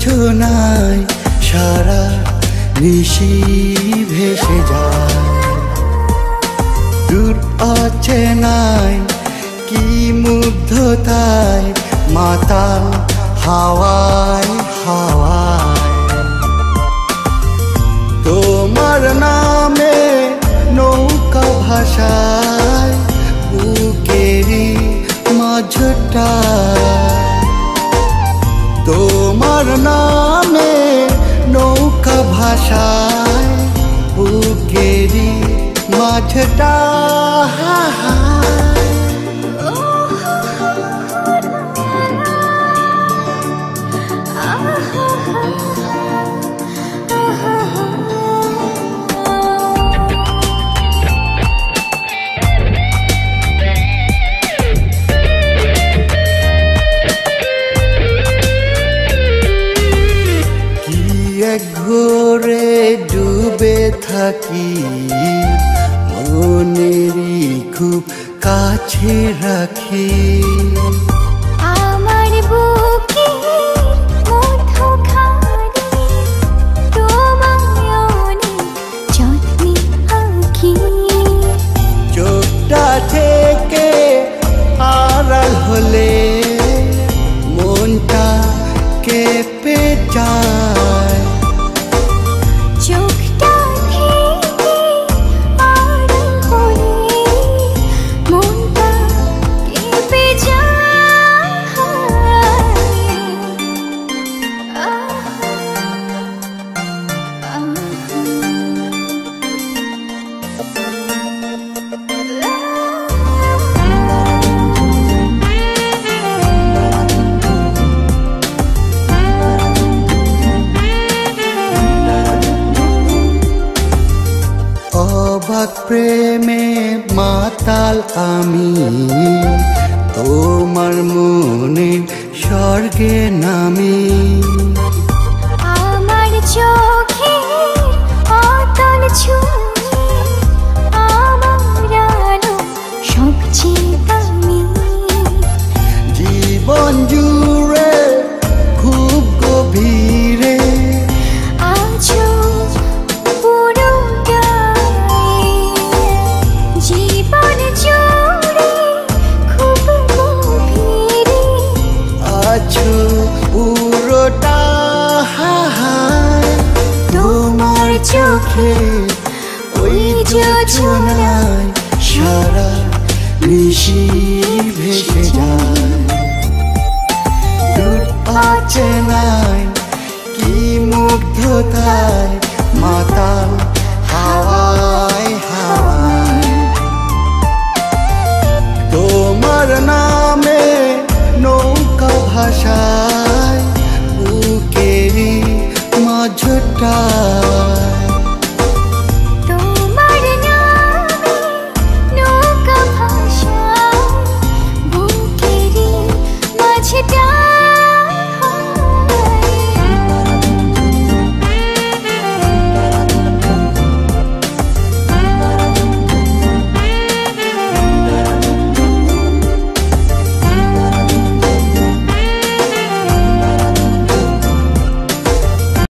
জোছনায় সারা নিশি ভেসে যায়। দূর অচেনায় কি মুগ্ধতায় মাতাল হাওয়ায় হাওয়ায়। তোমার নামে নৌকা ভাষায় বুকেরই মাঝটায়। তোমার নামে নৌকা ভাষায় বুকেরই মাঝটায়। ঘোরে ডুবে থাকি মনেরই খুব কাছে রাখি। আমার বুকে মধুখানি তোমায় অনেক যত্নে আঁকি। চোখটা থেকে আড়াল হলে মনটা কেঁপে যায়। চোখটা থেকে আড়াল হলে মনটা কেঁপে যায়। অবাক প্রেমে মাতাল আমি তোমার মনে স্বর্গে নামি। আমার চোখে অতল ছুঁয়ে আমার আলো সবচেয়ে দামি। জীবন জুড়ে খুব গভীরে আছো পুরোটাই। জীবন জুড়ে খুব গভীরে আছো পুরোটা। তোমার চোখে ওই জোছনায় সারা নিশি ভেসে যায়। দূর অচেনায়